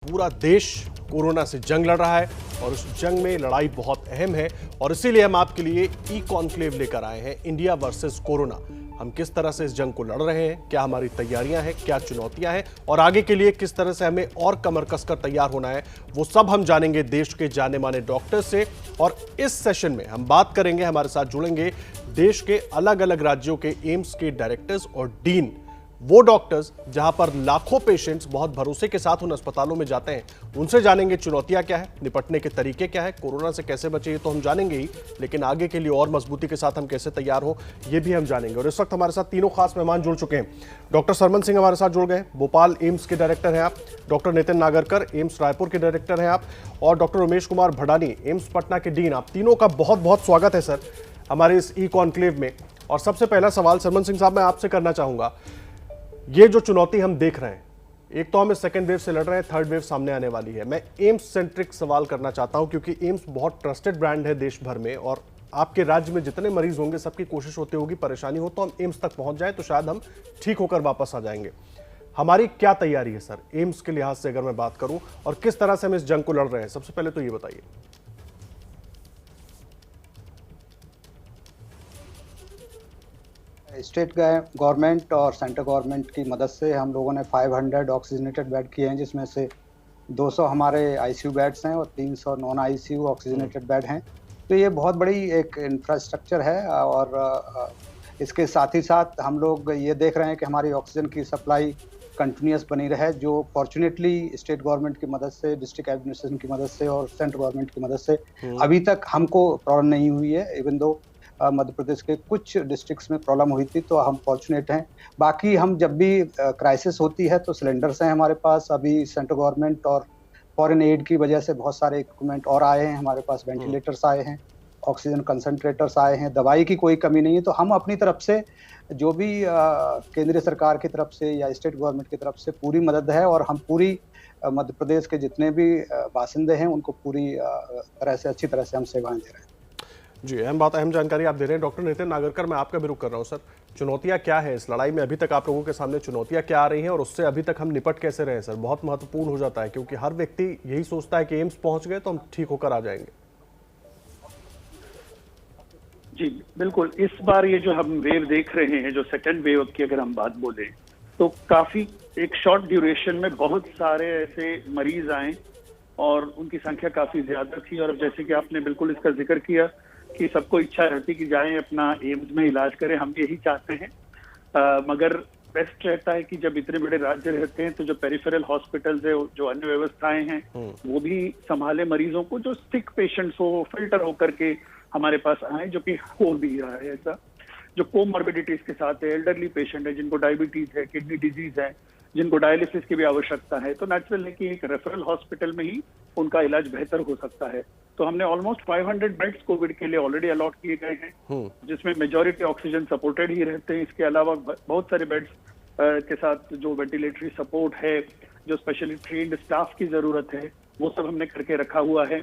पूरा देश कोरोना से जंग लड़ रहा है और उस जंग में लड़ाई बहुत अहम है और इसीलिए हम आपके लिए ई कॉन्क्लेव लेकर आए हैं, इंडिया वर्सेस कोरोना। हम किस तरह से इस जंग को लड़ रहे हैं, क्या हमारी तैयारियां हैं, क्या चुनौतियां हैं और आगे के लिए किस तरह से हमें और कमर कसकर तैयार होना है, वो सब हम जानेंगे देश के जाने माने डॉक्टर से। और इस सेशन में हम बात करेंगे, हमारे साथ जुड़ेंगे देश के अलग अलग राज्यों के एम्स के डायरेक्टर्स और डीन, वो डॉक्टर्स जहां पर लाखों पेशेंट्स बहुत भरोसे के साथ उन अस्पतालों में जाते हैं। उनसे जानेंगे चुनौतियां क्या है, निपटने के तरीके क्या है, कोरोना से कैसे बचे ये तो हम जानेंगे ही, लेकिन आगे के लिए और मजबूती के साथ हम कैसे तैयार हो ये भी हम जानेंगे। और इस वक्त हमारे साथ तीनों खास मेहमान जुड़ चुके हैं। डॉक्टर सरमन सिंह हमारे साथ जुड़ गए, भोपाल एम्स के डायरेक्टर हैं आप। डॉक्टर नितिन नागरकर, एम्स रायपुर के डायरेक्टर हैं आप। और डॉक्टर उमेश कुमार भडानी, एम्स पटना के डीन। आप तीनों का बहुत बहुत स्वागत है सर हमारे इस ई कॉन्क्लेव में। और सबसे पहला सवाल सरमन सिंह साहब मैं आपसे करना चाहूंगा, ये जो चुनौती हम देख रहे हैं, एक तो हम इस सेकेंड वेव से लड़ रहे हैं, थर्ड वेव सामने आने वाली है। मैं एम्स सेंट्रिक सवाल करना चाहता हूं क्योंकि एम्स बहुत ट्रस्टेड ब्रांड है देश भर में और आपके राज्य में जितने मरीज होंगे सबकी कोशिश होती होगी, परेशानी हो तो हम एम्स तक पहुंच जाएं तो शायद हम ठीक होकर वापस आ जाएंगे। हमारी क्या तैयारी है सर एम्स के लिहाज से अगर मैं बात करूं, और किस तरह से हम इस जंग को लड़ रहे हैं, सबसे पहले तो ये बताइए। स्टेट गवर्नमेंट और सेंट्रल गवर्नमेंट की मदद से हम लोगों ने 500 ऑक्सीजनेटेड बेड किए हैं, जिसमें से 200 हमारे आईसीयू बेड्स हैं और 300 नॉन आईसीयू ऑक्सीजनेटेड बेड हैं। तो ये बहुत बड़ी एक इंफ्रास्ट्रक्चर है और इसके साथ ही साथ हम लोग ये देख रहे हैं कि हमारी ऑक्सीजन की सप्लाई कंटिन्यूस बनी रहे, जो फॉर्चुनेटली स्टेट गवर्नमेंट की मदद से, डिस्ट्रिक्ट एडमिनिस्ट्रेशन की मदद से और सेंट्रल गवर्नमेंट की मदद से अभी तक हमको प्रॉब्लम नहीं हुई है। इवन दो मध्य प्रदेश के कुछ डिस्ट्रिक्ट्स में प्रॉब्लम हुई थी, तो हम फॉर्चुनेट हैं। बाकी हम जब भी क्राइसिस होती है तो सिलेंडर्स हैं हमारे पास। अभी सेंट्रल गवर्नमेंट और फॉरेन एड की वजह से बहुत सारे इक्विपमेंट और आए हैं हमारे पास, वेंटिलेटर्स आए हैं, ऑक्सीजन कंसंट्रेटर्स आए हैं, दवाई की कोई कमी नहीं है। तो हम अपनी तरफ से जो भी केंद्रीय सरकार की तरफ से या स्टेट गवर्नमेंट की तरफ से पूरी मदद है और हम पूरी मध्य प्रदेश के जितने भी बासिंदे हैं उनको पूरी तरह से अच्छी तरह से हम सेवाएं दे रहे हैं। जी, अहम बात, अहम जानकारी आप दे रहे हैं। डॉक्टर नितिन नागरकर, मैं आपका भी रुख कर रहा हूं सर, चुनौतियां क्या है इस लड़ाई में, अभी तक आप लोगों के सामने चुनौतियां क्या आ रही हैं और उससे अभी तक हम निपट कैसे रहे हैं सर? बहुत महत्वपूर्ण हो जाता है क्योंकि हर व्यक्ति यही सोचता है कि एम्स पहुंच गए तो हम ठीक होकर आ जाएंगे। जी बिल्कुल, इस बार ये जो हम वेव देख रहे हैं, जो सेकेंड वेव की अगर हम बात बोले तो काफी एक शॉर्ट ड्यूरेशन में बहुत सारे ऐसे मरीज आए और उनकी संख्या काफी ज्यादा थी। और जैसे कि आपने बिल्कुल इसका जिक्र किया कि सबको इच्छा रहती कि जाएं अपना एम्स में इलाज करें, हम यही चाहते हैं। मगर बेस्ट रहता है कि जब इतने बड़े राज्य रहते हैं तो जो पेरिफेरल हॉस्पिटल्स है, जो अन्य व्यवस्थाएं हैं, वो भी संभाले मरीजों को, जो सिक पेशेंट्स हो फिल्टर होकर के हमारे पास आए, जो कि हो भी रहा है ऐसा, जो कोमॉर्बिडिटीज के साथ है, एल्डरली पेशेंट है, जिनको डायबिटीज है, किडनी डिजीज है, जिनको डायलिसिस की भी आवश्यकता है, तो नेचुरल है कि एक रेफरल हॉस्पिटल में ही उनका इलाज बेहतर हो सकता है। तो हमने ऑलमोस्ट 500 बेड्स कोविड के लिए ऑलरेडी अलॉट किए गए हैं, जिसमें मेजॉरिटी ऑक्सीजन सपोर्टेड ही रहते हैं। इसके अलावा बहुत सारे बेड्स के साथ जो वेंटिलेटरी सपोर्ट है, जो स्पेशली ट्रेन्ड स्टाफ की जरूरत है, वो सब हमने करके रखा हुआ है।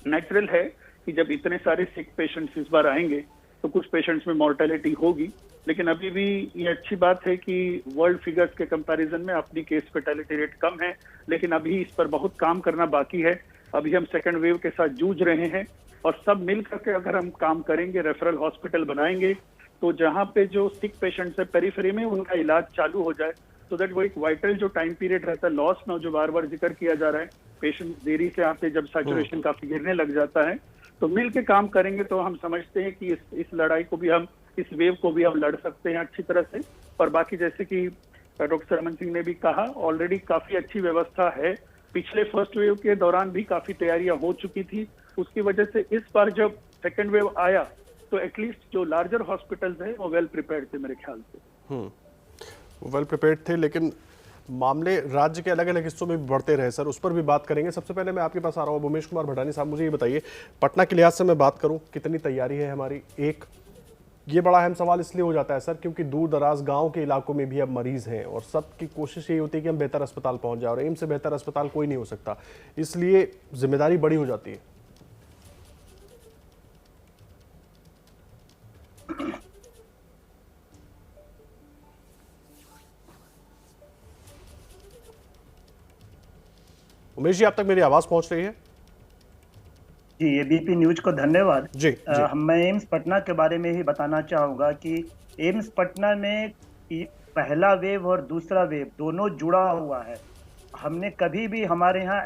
नेचुरल है कि जब इतने सारे सिक पेशेंट्स इस बार आएंगे तो कुछ पेशेंट्स में मॉर्टेलिटी होगी, लेकिन अभी भी ये अच्छी बात है कि वर्ल्ड फिगर्स के कंपैरिजन में अपनी केस फेटेलिटी रेट कम है, लेकिन अभी इस पर बहुत काम करना बाकी है। अभी हम सेकंड वेव के साथ जूझ रहे हैं और सब मिल करके अगर हम काम करेंगे, रेफरल हॉस्पिटल बनाएंगे, तो जहां पे जो सिक पेशेंट्स है पेरिफेरी में उनका इलाज चालू हो जाए, तो दैट वो एक वाइटल जो टाइम पीरियड रहता है, लॉस ना, जो बार बार जिक्र किया जा रहा है, पेशेंट देरी से आते, जब सैचुरेशन काफी गिरने लग जाता है, तो मिल के काम करेंगे तो हम समझते हैं कि इस लड़ाई को भी हम, इस वेव को भी हम लड़ सकते हैं अच्छी तरह से। और बाकी जैसे कि डॉक्टर सरमन सिंह ने भी कहा, ऑलरेडी काफी अच्छी व्यवस्था है। पिछले फर्स्ट वेव के दौरान भी काफी तैयारियां हो चुकी थी, उसकी वजह से इस बार जब सेकेंड वेव आया तो एटलीस्ट जो लार्जर हॉस्पिटल्स हैं वो वेल प्रिपेयर्ड थे मेरे ख्याल से। वेल प्रिपेयर्ड थे, लेकिन मामले राज्य के अलग अलग हिस्सों में भी बढ़ते रहे सर, उस पर भी बात करेंगे। सबसे पहले मैं आपके पास आ रहा हूँ उमेश कुमार भडानी साहब, मुझे ये बताइए, पटना के लिहाज से मैं बात करूँ, कितनी तैयारी है हमारी? एक ये बड़ा अहम सवाल इसलिए हो जाता है सर क्योंकि दूर दराज गांव के इलाकों में भी अब मरीज हैं और सबकी कोशिश यही होती है कि हम बेहतर अस्पताल पहुंच जाए, और एम्स से बेहतर अस्पताल कोई नहीं हो सकता, इसलिए जिम्मेदारी बड़ी हो जाती है। उमेश जी, आप तक मेरी आवाज पहुंच रही है? जी, एबीपी न्यूज को धन्यवाद। जी जी। मैं एम्स पटना के बारे में ही बताना चाहूंगा कि एम्स पटना में पहला वेव और दूसरा वेव दोनों जुड़ा हुआ है। हमने कभी भी हमारे यहाँ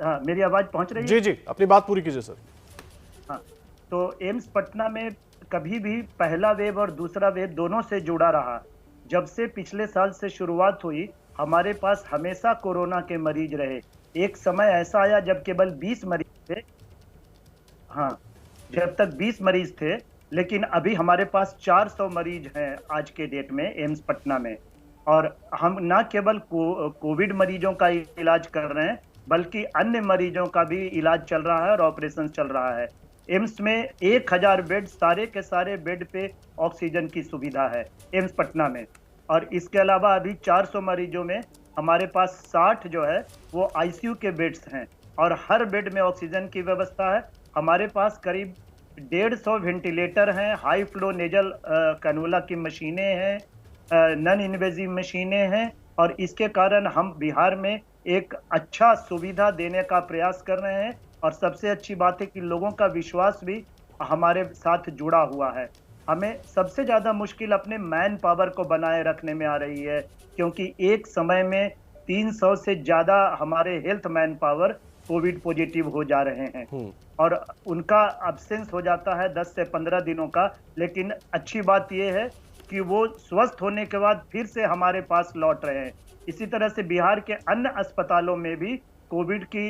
हाँ, मेरी आवाज पहुंच रही है? जी जी, अपनी बात पूरी कीजिए सर। हाँ, तो एम्स पटना में कभी भी पहला वेव और दूसरा वेव दोनों से जुड़ा रहा। जब से पिछले साल से शुरुआत हुई, हमारे पास हमेशा कोरोना के मरीज रहे। एक समय ऐसा आया जब केवल 20 मरीज थे। हाँ, जब तक 20 मरीज थे, लेकिन अभी हमारे पास 400 मरीज हैं आज के डेट में एम्स पटना में। और हम न केवल कोविड मरीजों का इलाज कर रहे हैं, बल्कि अन्य मरीजों का भी इलाज चल रहा है और ऑपरेशन चल रहा है। एम्स में 1000 बेड, सारे के सारे बेड पे ऑक्सीजन की सुविधा है एम्स पटना में। और इसके अलावा अभी 400 मरीजों में हमारे पास 60 जो है वो आईसीयू के बेड्स हैं और हर बेड में ऑक्सीजन की व्यवस्था है। हमारे पास करीब 150 वेंटिलेटर हैं, हाई फ्लो नेजल कैनुला की मशीनें हैं, नॉन इन्वेजिव मशीनें हैं। और इसके कारण हम बिहार में एक अच्छा सुविधा देने का प्रयास कर रहे हैं। और सबसे अच्छी बात है कि लोगों का विश्वास भी हमारे साथ जुड़ा हुआ है। हमें सबसे ज्यादा मुश्किल अपने मैन पावर को बनाए रखने में आ रही है, क्योंकि एक समय में 300 से ज्यादा हमारे health man power Covid positive हो जा रहे हैं और उनका अब्सेंस हो जाता है 10 से 15 दिनों का। लेकिन अच्छी बात यह है कि वो स्वस्थ होने के बाद फिर से हमारे पास लौट रहे हैं। इसी तरह से बिहार के अन्य अस्पतालों में भी कोविड की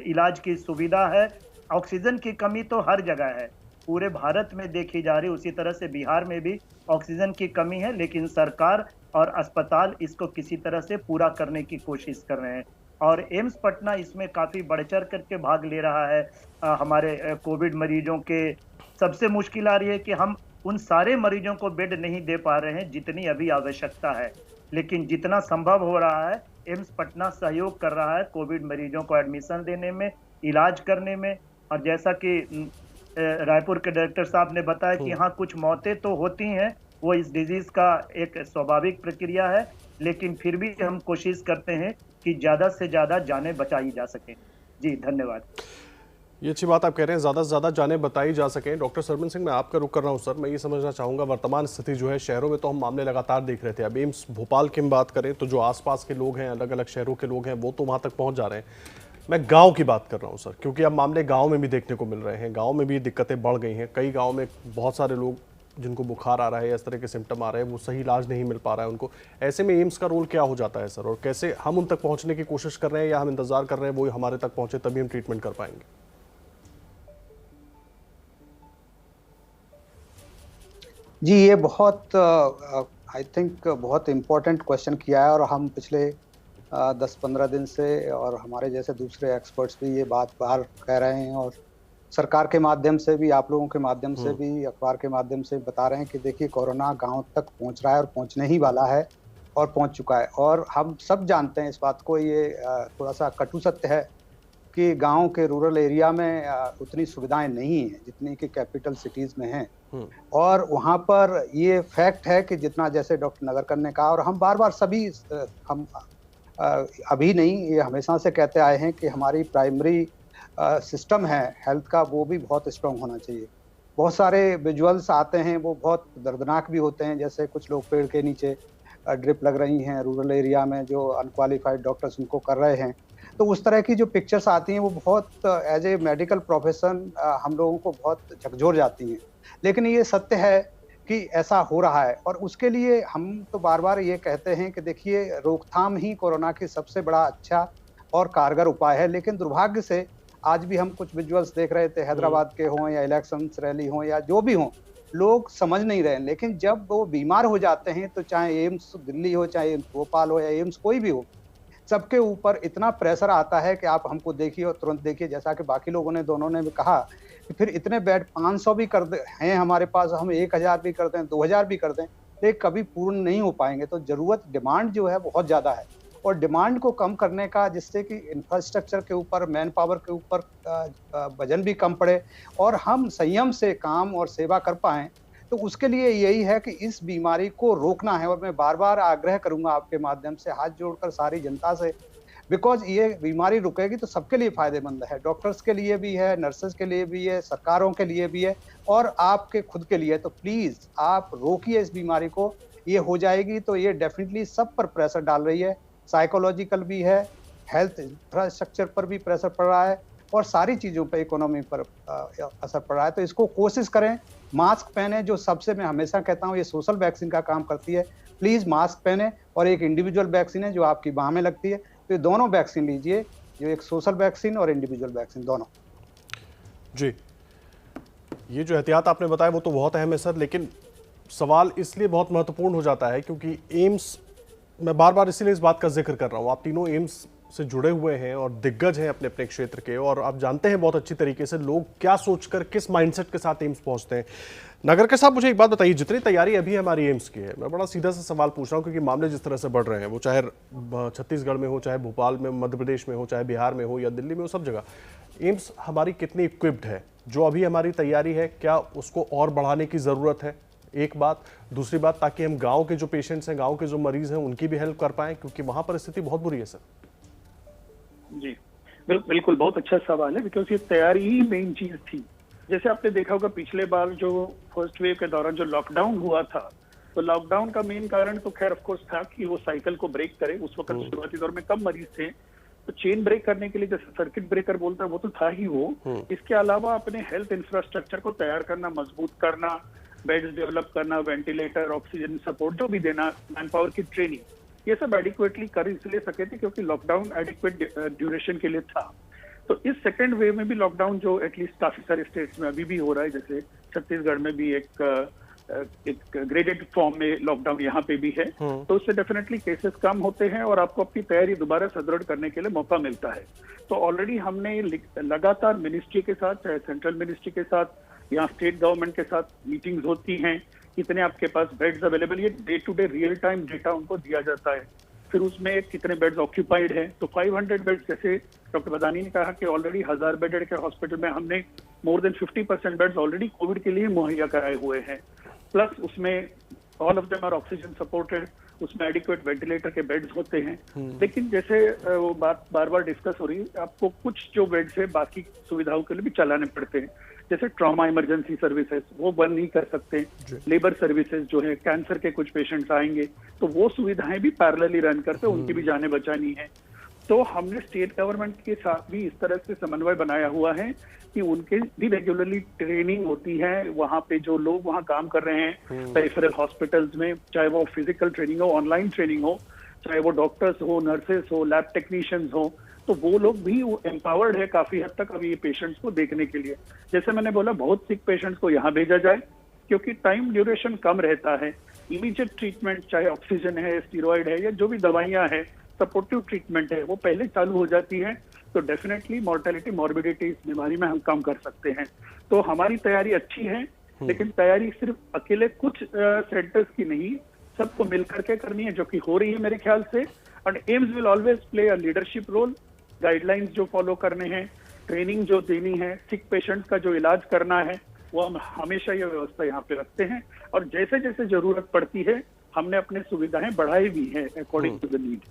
इलाज की सुविधा है। ऑक्सीजन की कमी तो हर जगह है, पूरे भारत में देखी जा रही, उसी तरह से बिहार में भी ऑक्सीजन की कमी है। लेकिन सरकार और अस्पताल इसको किसी तरह से पूरा करने की कोशिश कर रहे हैं और एम्स पटना इसमें काफी बढ़ चढ़ करके भाग ले रहा है। हमारे कोविड मरीजों के सबसे मुश्किल आ रही है कि हम उन सारे मरीजों को बेड नहीं दे पा रहे हैं जितनी अभी आवश्यकता है, लेकिन जितना संभव हो रहा है एम्स पटना सहयोग कर रहा है कोविड मरीजों को एडमिशन देने में, इलाज करने में। और जैसा कि रायपुर के डायरेक्टर साहब ने बताया कि हाँ, कुछ मौतें तो होती हैं, वो इस डिजीज का एक स्वाभाविक प्रक्रिया है, लेकिन फिर भी हम कोशिश करते हैं कि ज्यादा से ज्यादा जानें बचाई जा सके। जी धन्यवाद। ये अच्छी बात आप कह रहे हैं, ज़्यादा से ज़्यादा जानें बताई जा सकें। डॉक्टर सरमन सिंह, मैं आपका रुख कर रहा हूँ सर। मैं ये समझना चाहूँगा, वर्तमान स्थिति जो है शहरों में तो हम मामले लगातार देख रहे थे। अब एम्स भोपाल की हम बात करें तो जो आसपास के लोग हैं, अलग अलग शहरों के लोग हैं, वो तो वहाँ तक पहुँच जा रहे हैं। मैं गाँव की बात कर रहा हूँ सर, क्योंकि अब मामले गाँव में भी देखने को मिल रहे हैं। गाँव में भी दिक्कतें बढ़ गई हैं। कई गाँव में बहुत सारे लोग जिनको बुखार आ रहा है या इस तरह के सिम्टम आ रहे हैं, वो सही इलाज नहीं मिल पा रहा है उनको। ऐसे में एम्स का रोल क्या हो जाता है सर, और कैसे हम उन तक पहुँचने की कोशिश कर रहे हैं या हम इंतजार कर रहे हैं वो हमारे तक पहुँचे तभी हम ट्रीटमेंट कर पाएंगे? जी, ये बहुत आई थिंक बहुत इम्पोर्टेंट क्वेश्चन किया है और हम पिछले 10-15 दिन से और हमारे जैसे दूसरे एक्सपर्ट्स भी ये बात बाहर कह रहे हैं और सरकार के माध्यम से भी, आप लोगों के माध्यम से भी, अखबार के माध्यम से बता रहे हैं कि देखिए कोरोना गांव तक पहुंच रहा है और पहुंचने ही वाला है और पहुंच चुका है। और हम सब जानते हैं इस बात को, ये थोड़ा सा कटु सत्य है कि गांव के रूरल एरिया में उतनी सुविधाएं नहीं हैं जितनी कि कैपिटल सिटीज में हैं। और वहाँ पर ये फैक्ट है कि जितना, जैसे डॉक्टर नगरकर ने कहा और हम बार बार सभी हम अभी नहीं, ये हमेशा से कहते आए हैं कि हमारी प्राइमरी सिस्टम है हेल्थ का, वो भी बहुत स्ट्रांग होना चाहिए। बहुत सारे विजुअल्स आते हैं, वो बहुत दर्दनाक भी होते हैं, जैसे कुछ लोग पेड़ के नीचे ड्रिप लग रही हैं रूरल एरिया में, जो अनक्वालिफाइड डॉक्टर्स उनको कर रहे हैं। तो उस तरह की जो पिक्चर्स आती हैं वो बहुत एज ए मेडिकल प्रोफेशन हम लोगों को बहुत झकझोर जाती हैं। लेकिन ये सत्य है कि ऐसा हो रहा है और उसके लिए हम तो बार बार ये कहते हैं कि देखिए रोकथाम ही कोरोना की सबसे बड़ा अच्छा और कारगर उपाय है। लेकिन दुर्भाग्य से आज भी हम कुछ विजुअल्स देख रहे थे, हैदराबाद के हों या इलेक्शंस रैली हों या जो भी हों, लोग समझ नहीं रहे। लेकिन जब वो बीमार हो जाते हैं तो चाहे एम्स दिल्ली हो, चाहे एम्स भोपाल हो या एम्स कोई भी हो, सबके ऊपर इतना प्रेशर आता है कि आप हमको देखिए और तुरंत देखिए। जैसा कि बाकी लोगों ने, दोनों ने भी कहा कि फिर इतने बेड 500 भी कर दे हैं हमारे पास, हम 1000 भी कर दें, 2000 भी कर दें, ये कभी पूर्ण नहीं हो पाएंगे। तो जरूरत, डिमांड जो है बहुत ज़्यादा है और डिमांड को कम करने का, जिससे कि इंफ्रास्ट्रक्चर के ऊपर, मैन पावर के ऊपर वजन भी कम पड़े और हम संयम से काम और सेवा कर पाएँ, तो उसके लिए यही है कि इस बीमारी को रोकना है। और मैं बार बार आग्रह करूंगा आपके माध्यम से, हाथ जोड़कर सारी जनता से, बिकॉज ये बीमारी रुकेगी तो सबके लिए फायदेमंद है, डॉक्टर्स के लिए भी है, नर्सेस के लिए भी है, सरकारों के लिए भी है और आपके खुद के लिए। तो प्लीज आप रोकिए इस बीमारी को, ये हो जाएगी तो ये डेफिनेटली सब पर प्रेशर डाल रही है, साइकोलॉजिकल भी है, हेल्थ इंफ्रास्ट्रक्चर पर भी प्रेशर पड़ रहा है और सारी चीजों पर, इकोनॉमी पर असर पड़ रहा है। तो इसको कोशिश करें, मास्क पहने, जो सबसे मैं हमेशा कहता हूँ ये सोशल वैक्सीन का काम करती है, प्लीज मास्क पहने, और एक इंडिविजुअल वैक्सीन है जो आपकी बाह में लगती है, तो ये दोनों वैक्सीन लीजिए, जो एक सोशल वैक्सीन और इंडिविजुअल वैक्सीन दोनों। जी, ये जो एहतियात आपने बताया वो तो बहुत अहम है सर, लेकिन सवाल इसलिए बहुत महत्वपूर्ण हो जाता है क्योंकि एम्स, मैं बार बार इसीलिए इस बात का जिक्र कर रहा हूँ, आप तीनों एम्स से जुड़े हुए हैं और दिग्गज हैं अपने अपने क्षेत्र के, और आप जानते हैं बहुत अच्छी तरीके से लोग क्या सोचकर, किस माइंडसेट के साथ एम्स पहुंचते हैं। नागरकर साहब, मुझे एक बात बताइए, जितनी तैयारी अभी हमारी एम्स की है, मैं बड़ा सीधा सा सवाल पूछ रहा हूँ क्योंकि मामले जिस तरह से बढ़ रहे हैं, वो चाहे छत्तीसगढ़ में हो, चाहे भोपाल में, मध्य प्रदेश में हो, चाहे बिहार में हो या दिल्ली में हो, सब जगह एम्स हमारी कितनी इक्विप्ड है, जो अभी हमारी तैयारी है, क्या उसको और बढ़ाने की ज़रूरत है? एक बात। दूसरी बात, ताकि हम गांव के जो पेशेंट्स हैं, गांव के जो मरीज हैं, उनकी भी हेल्प कर पाएं, क्योंकि वहां पर स्थिति बहुत बुरी है सर। जी बिल्कुल, बहुत अच्छा सवाल है, बिकॉज ये तैयारी ही मेन चीज थी। जैसे आपने देखा होगा पिछले बार जो फर्स्ट वेव के दौरान जो लॉकडाउन हुआ था, तो लॉकडाउन का मेन कारण तो खैर ऑफ कोर्स था कि वो साइकिल को ब्रेक करे। उस वक्त शुरुआती दौर में कम मरीज थे, तो चेन ब्रेक करने के लिए जैसे सर्किट ब्रेकर बोलता है वो तो था ही वो। इसके अलावा अपने हेल्थ इंफ्रास्ट्रक्चर को तैयार करना, मजबूत करना, बेड्स डेवलप करना, वेंटिलेटर, ऑक्सीजन सपोर्ट जो भी देना, मैन पावर की ट्रेनिंग, ये सब एडिक्वेटली कर इसलिए सके थे क्योंकि लॉकडाउन एडिक्वेट ड्यूरेशन के लिए था। तो इस सेकेंड वेव में भी लॉकडाउन जो एटलीस्ट काफी सारे स्टेट्स में अभी भी हो रहा है, जैसे छत्तीसगढ़ में भी एक ग्रेडेड फॉर्म में लॉकडाउन यहाँ पे भी है, तो उससे डेफिनेटली केसेस कम होते हैं और आपको अपनी तैयारी दोबारा सुदृढ़ करने के लिए मौका मिलता है। तो ऑलरेडी हमने लगातार मिनिस्ट्री के साथ, चाहे सेंट्रल मिनिस्ट्री के साथ या स्टेट गवर्नमेंट के साथ मीटिंग्स होती हैं, कितने आपके पास बेड्स अवेलेबल, ये day to day real time data उनको दिया जाता है। फिर उसमें कितने बेड्स ऑक्यूपाइड हैं, तो 500 बेड्स, जैसे डॉक्टर बदानी ने कहा कि ऑलरेडी 1000 बेडेड के हॉस्पिटल में हमने more than 50% beds already covid के लिए मुहैया कराए हुए हैं। प्लस उसमें all of them are oxygen supported, उसमें एडिक्वेट वेंटिलेटर के बेड्स होते हैं। लेकिन जैसे वो बात बार बार डिस्कस हो रही है, आपको कुछ जो बेड्स है बाकी सुविधाओं के लिए भी चलाने पड़ते हैं, जैसे ट्रॉमा इमरजेंसी सर्विसेज वो बंद नहीं कर सकते, लेबर सर्विसेज जो है, कैंसर के कुछ पेशेंट्स आएंगे तो वो सुविधाएं भी पैरेलली रन करते, उनकी भी जानें बचानी है। तो हमने स्टेट गवर्नमेंट के साथ भी इस तरह से समन्वय बनाया हुआ है कि उनके भी रेगुलरली ट्रेनिंग होती है, वहाँ पे जो लोग वहाँ काम कर रहे हैं पेरिफेरल हॉस्पिटल्स में, चाहे वो फिजिकल ट्रेनिंग हो, ऑनलाइन ट्रेनिंग हो, चाहे वो डॉक्टर्स हो, नर्सेस हो, लैब टेक्नीशियंस हो, तो वो लोग भी एम्पावर्ड है काफी हद तक अभी ये पेशेंट्स को देखने के लिए। जैसे मैंने बोला, बहुत सिक पेशेंट्स को यहाँ भेजा जाए क्योंकि टाइम ड्यूरेशन कम रहता है। इमीडिएट ट्रीटमेंट, चाहे ऑक्सीजन है, स्टीरॉयड है या जो भी दवाइयाँ हैं, सपोर्टिव ट्रीटमेंट है, वो पहले चालू हो जाती है, तो डेफिनेटली मॉर्टेलिटी, मॉर्बिडिटी इस बीमारी में हम कम कर सकते हैं। तो हमारी तैयारी अच्छी है, लेकिन तैयारी सिर्फ अकेले कुछ सेंटर्स की नहीं, सबको मिलकर के करनी है, जो कि हो रही है मेरे ख्याल से। And AIIMS will always play a leadership role, guidelines जो फॉलो करने हैं, ट्रेनिंग जो देनी है, सिक पेशेंट्स का जो इलाज करना है, वो हम हमेशा ये व्यवस्था यहाँ पे रखते हैं। और जैसे जैसे जरूरत पड़ती है हमने अपने सुविधाएं बढ़ाई भी हैं अकॉर्डिंग टू द नीड।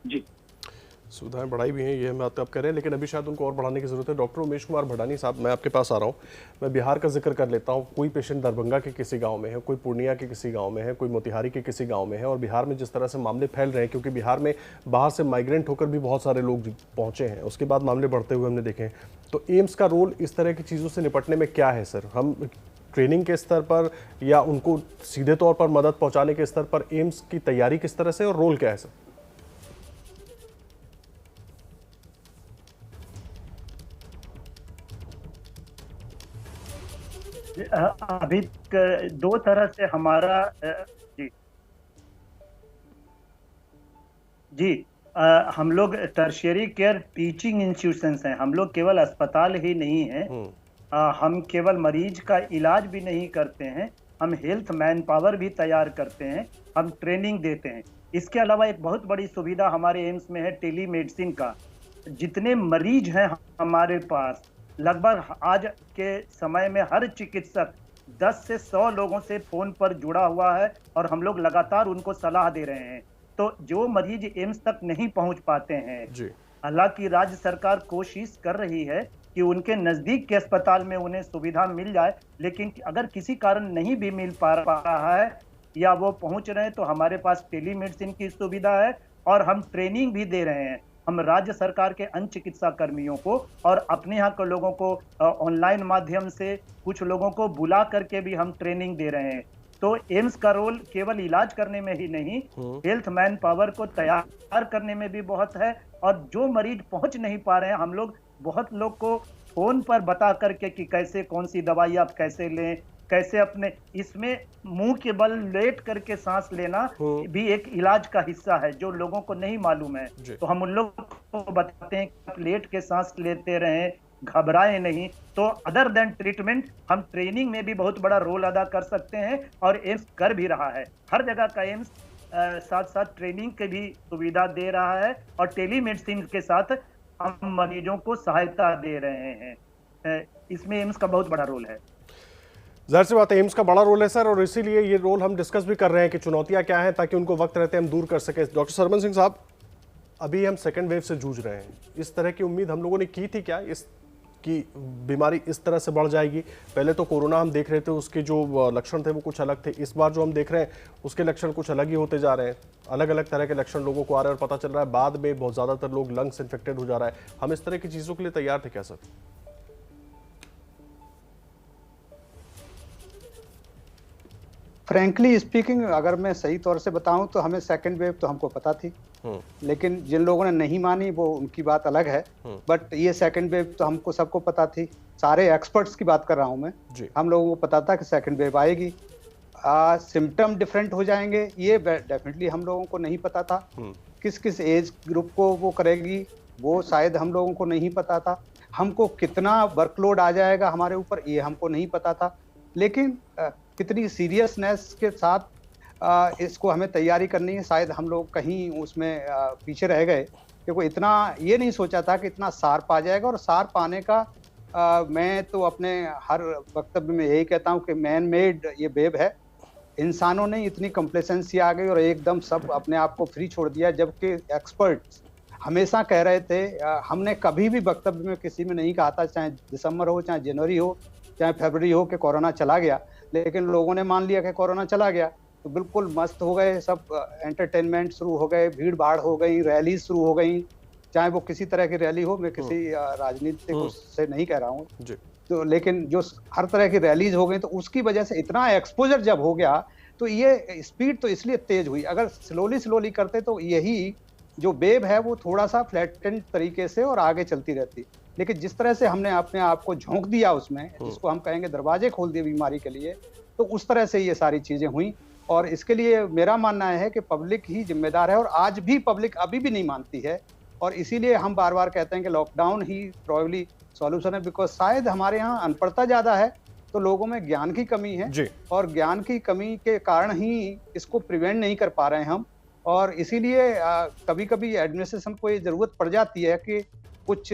जी, सुविधाएं बढ़ाई भी हैं, ये बात आप कह रहे हैं, लेकिन अभी शायद उनको और बढ़ाने की जरूरत है। डॉक्टर उमेश कुमार भडानी साहब, मैं आपके पास आ रहा हूँ। मैं बिहार का जिक्र कर लेता हूँ। कोई पेशेंट दरभंगा के किसी गांव में है, कोई पूर्णिया के किसी गांव में है, कोई मोतिहारी के किसी गांव में है, और बिहार में जिस तरह से मामले फैल रहे हैं, क्योंकि बिहार में बाहर से माइग्रेंट होकर भी बहुत सारे लोग पहुंचे हैं, उसके बाद मामले बढ़ते हुए हमने देखे हैं। तो एम्स का रोल इस तरह की चीज़ों से निपटने में क्या है सर? हम ट्रेनिंग के स्तर पर या उनको सीधे तौर पर मदद पहुँचाने के स्तर पर एम्स की तैयारी किस तरह से और रोल क्या है सर? अभी दो तरह से हमारा जी हम लोग टर्शियरी केयर टीचिंग इंस्टीट्यूशंस हैं। हम लोग केवल अस्पताल ही नहीं है, हम केवल मरीज का इलाज भी नहीं करते हैं, हम हेल्थ मैन पावर भी तैयार करते हैं, हम ट्रेनिंग देते हैं। इसके अलावा एक बहुत बड़ी सुविधा हमारे एम्स में है टेली मेडिसिन का। जितने मरीज हैं हमारे पास, लगभग आज के समय में हर चिकित्सक 10 से 100 लोगों से फोन पर जुड़ा हुआ है और हम लोग लगातार उनको सलाह दे रहे हैं। तो जो मरीज एम्स तक नहीं पहुंच पाते हैं, हालांकि राज्य सरकार कोशिश कर रही है कि उनके नजदीक के अस्पताल में उन्हें सुविधा मिल जाए, लेकिन अगर किसी कारण नहीं भी मिल पा रहा है या वो पहुंच रहे हैं तो हमारे पास टेलीमेडिसिन की सुविधा है और हम ट्रेनिंग भी दे रहे हैं। हम राज्य सरकार के अन्य चिकित्सा कर्मियों को और अपने यहाँ के लोगों को ऑनलाइन माध्यम से कुछ लोगों को बुला करके भी हम ट्रेनिंग दे रहे हैं। तो एम्स का रोल केवल इलाज करने में ही नहीं, हेल्थ मैन पावर को तैयार करने में भी बहुत है। और जो मरीज पहुंच नहीं पा रहे हैं, हम लोग बहुत लोग को फोन पर बता करके कि कैसे कौन सी दवाई आप कैसे लें, कैसे अपने इसमें मुंह के बल लेट करके सांस लेना भी एक इलाज का हिस्सा है जो लोगों को नहीं मालूम है। तो हम उन लोगों को बताते हैं कि आप लेट के सांस लेते रहें, घबराए नहीं। तो अदर देन ट्रीटमेंट हम ट्रेनिंग में भी बहुत बड़ा रोल अदा कर सकते हैं और एम्स कर भी रहा है। हर जगह का एम्स साथ साथ ट्रेनिंग की भी सुविधा दे रहा है और टेलीमेडिसिन के साथ हम मरीजों को सहायता दे रहे हैं। इसमें एम्स का बहुत बड़ा रोल है। जाहिर सी बात है एम्स का बड़ा रोल है सर, और इसीलिए ये रोल हम डिस्कस भी कर रहे हैं कि चुनौतियां क्या हैं ताकि उनको वक्त रहते हम दूर कर सकें। डॉक्टर सरमन सिंह साहब, अभी हम सेकेंड वेव से जूझ रहे हैं, इस तरह की उम्मीद हम लोगों ने की थी क्या इसकी बीमारी इस तरह से बढ़ जाएगी? पहले तो कोरोना हम देख रहे थे, उसके जो लक्षण थे वो कुछ अलग थे। इस बार जो हम देख रहे हैं उसके लक्षण कुछ अलग ही होते जा रहे हैं, अलग अलग तरह के लक्षण लोगों को आ रहे हैं और पता चल रहा है बाद में बहुत ज़्यादातर लोग लंग्स इन्फेक्टेड हो जा रहा है। हम इस तरह की चीज़ों के लिए तैयार थे क्या सर? फ्रैंकली स्पीकिंग, अगर मैं सही तौर से बताऊं तो हमें सेकंड वेव तो हमको पता थी, लेकिन जिन लोगों ने नहीं मानी वो उनकी बात अलग है। बट ये सेकंड वेव तो हमको सबको पता थी, सारे एक्सपर्ट्स की बात कर रहा हूं मैं। हम लोगों को पता था कि सेकंड वेव आएगी, सिम्टम डिफरेंट हो जाएंगे, ये डेफिनेटली हम लोगों को नहीं पता था। किस किस एज ग्रुप को वो करेगी वो शायद हम लोगों को नहीं पता था। हमको कितना वर्कलोड आ जाएगा हमारे ऊपर ये हमको नहीं पता था। लेकिन कितनी सीरियसनेस के साथ इसको हमें तैयारी करनी है, शायद हम लोग कहीं उसमें पीछे रह गए, क्योंकि इतना ये नहीं सोचा था कि इतना शार्प आ जाएगा। और शार्प आने का मैं तो अपने हर वक्तव्य में यही कहता हूँ कि मैन मेड ये वेव है। इंसानों ने इतनी कंप्लेसेंसी आ गई और एकदम सब अपने आप को फ्री छोड़ दिया, जबकि एक्सपर्ट्स हमेशा कह रहे थे। हमने कभी भी वक्तव्य में किसी में नहीं कहा था, चाहे दिसंबर हो, चाहे जनवरी हो, चाहे फरवरी हो, कि कोरोना चला गया। लेकिन लोगों ने मान लिया कि कोरोना चला गया तो बिल्कुल मस्त हो गए सब, एंटरटेनमेंट शुरू हो गए, भीड़ भाड़ हो गई, रैलीज शुरू हो गई, चाहे वो किसी तरह की रैली हो। मैं किसी राजनीतिक से नहीं कह रहा हूँ तो, लेकिन जो हर तरह की रैलीज हो गई तो उसकी वजह से इतना एक्सपोजर जब हो गया तो ये स्पीड तो इसलिए तेज हुई। अगर स्लोली करते तो यही जो वेव है वो थोड़ा सा फ्लैटेंड तरीके से और आगे चलती रहती। लेकिन जिस तरह से हमने अपने आप को झोंक दिया उसमें, जिसको हम कहेंगे दरवाजे खोल दिए बीमारी के लिए, तो उस तरह से ये सारी चीजें हुई। और इसके लिए मेरा मानना है कि पब्लिक ही जिम्मेदार है, और आज भी पब्लिक अभी भी नहीं मानती है। और इसीलिए हम बार बार कहते हैं कि लॉकडाउन ही प्रोबेबली सॉल्यूशन है, बिकॉज शायद हमारे यहाँ अनपढ़ता ज्यादा है तो लोगों में ज्ञान की कमी है, और ज्ञान की कमी के कारण ही इसको प्रिवेंट नहीं कर पा रहे हैं हम। और इसीलिए कभी कभी एडमिनिस्ट्रेशन को ये जरूरत पड़ जाती है कि कुछ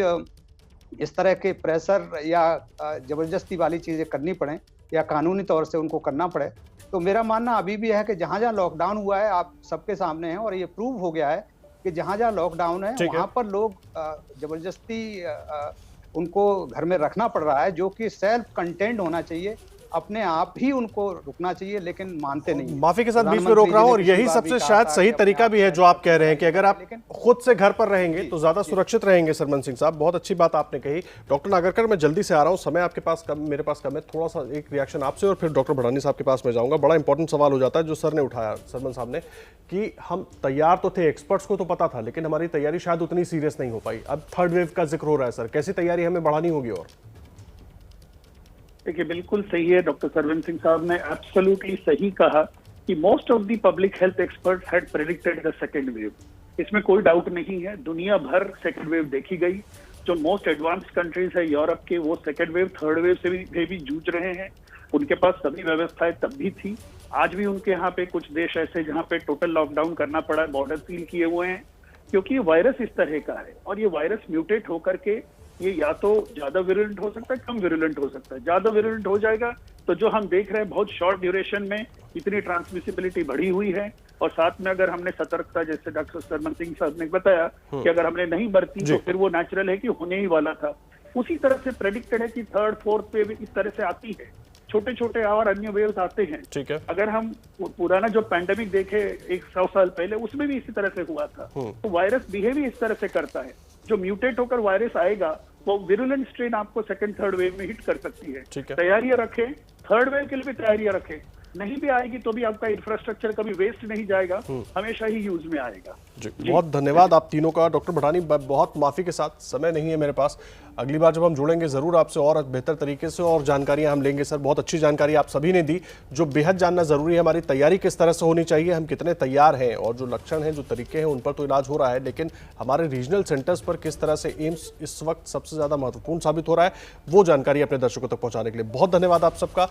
इस तरह के प्रेशर या जबरदस्ती वाली चीजें करनी पड़े या कानूनी तौर से उनको करना पड़े। तो मेरा मानना अभी भी है कि जहां जहां लॉकडाउन हुआ है आप सबके सामने है, और ये प्रूव हो गया है कि जहां जहां लॉकडाउन है वहां पर लोग जबरदस्ती उनको घर में रखना पड़ रहा है, जो कि सेल्फ कंटेंट होना चाहिए, अपने आप ही उनको रुकना चाहिए, लेकिन मानते नहीं। माफी के साथ बीच में रोक रहा हूं, और यही सबसे शायद सही तरीका भी है जो आप कह रहे हैं कि अगर आप खुद से घर पर रहेंगे तो ज्यादा सुरक्षित रहेंगे। सरमन सिंह साहब, बहुत अच्छी बात आपने कही। डॉक्टर नागरकर, मैं जल्दी से आ रहा हूं, समय आपके पास कम, मेरे पास कम है, थोड़ा सा एक रिएक्शन आपसे और फिर डॉक्टर भड़ानी साहब के पास में जाऊंगा। बड़ा इंपॉर्टेंट सवाल हो जाता है जो सर ने उठाया, सरमन साहब ने, कि हम तैयार तो थे, एक्सपर्ट्स को तो पता था, लेकिन हमारी तैयारी शायद उतनी सीरियस नहीं हो पाई। अब थर्ड वेव का जिक्र हो रहा है सर, कैसी तैयारी हमें बढ़ानी होगी? और देखिए, बिल्कुल सही है डॉक्टर सरवन सिंह साहब ने एब्सोल्युटली सही कहा कि most of the public health experts had predicted the second wave. इसमें कोई डाउट नहीं है, दुनिया भर सेकेंड वेव देखी गई। जो मोस्ट एडवांस्ड कंट्रीज है यूरोप के, वो सेकेंड वेव थर्ड वेव से भी जूझ रहे हैं। उनके पास सभी व्यवस्थाएं तब भी थी, आज भी उनके यहाँ पे कुछ देश ऐसे जहाँ पे टोटल लॉकडाउन करना पड़ा, बॉर्डर सील किए हुए हैं, क्योंकि ये वायरस इस तरह का है। और ये वायरस म्यूटेट होकर के ये या तो ज्यादा विरुलेंट हो सकता है, कम विरुलेंट हो सकता है। ज्यादा विरुलेंट हो जाएगा तो जो हम देख रहे हैं बहुत शॉर्ट ड्यूरेशन में इतनी ट्रांसमिसिबिलिटी बढ़ी हुई है, और साथ में अगर हमने सतर्कता, जैसे डॉक्टर सरमन सिंह साहब ने बताया कि अगर हमने नहीं बरती तो फिर वो नेचुरल है कि होने ही वाला था। उसी तरह से प्रेडिक्टेड है कि थर्ड फोर्थ वेव इस तरह से आती है, छोटे छोटे और अन्य वेव्स आते हैं। ठीक है। अगर हम पुराना जो पैंडेमिक देखे 100 साल पहले, उसमें भी इसी तरह से हुआ था। तो वायरस बिहेव इस तरह से करता है, जो म्यूटेट होकर वायरस आएगा वो विरुलेंट स्ट्रेन आपको सेकंड थर्ड वेव में हिट कर सकती है। ठीक है। तैयारियां रखें, थर्ड वेव के लिए भी तैयारियां रखें। नहीं भी आएगी तो भी आपका इंफ्रास्ट्रक्चर कभी वेस्ट नहीं जाएगा, हमेशा ही यूज में आएगा। जी, बहुत धन्यवाद आप तीनों का। डॉक्टर भटानी, बहुत माफी के साथ समय नहीं है मेरे पास, अगली बार जब हम जुड़ेंगे जरूर आपसे और बेहतर तरीके से और जानकारियां हम लेंगे। सर, बहुत अच्छी जानकारी आप सभी ने दी, जो बेहद जानना जरूरी है। हमारी तैयारी किस तरह से होनी चाहिए, हम कितने तैयार हैं, और जो लक्षण हैं, जो तरीके हैं, उन पर तो इलाज हो रहा है, लेकिन हमारे रीजनल सेंटर्स पर किस तरह से एम्स इस वक्त सबसे ज्यादा महत्वपूर्ण साबित हो रहा है, वो जानकारी अपने दर्शकों तक पहुंचाने के लिए बहुत धन्यवाद आप सबका।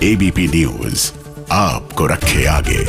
एबीपी न्यूज आपको रखे आगे।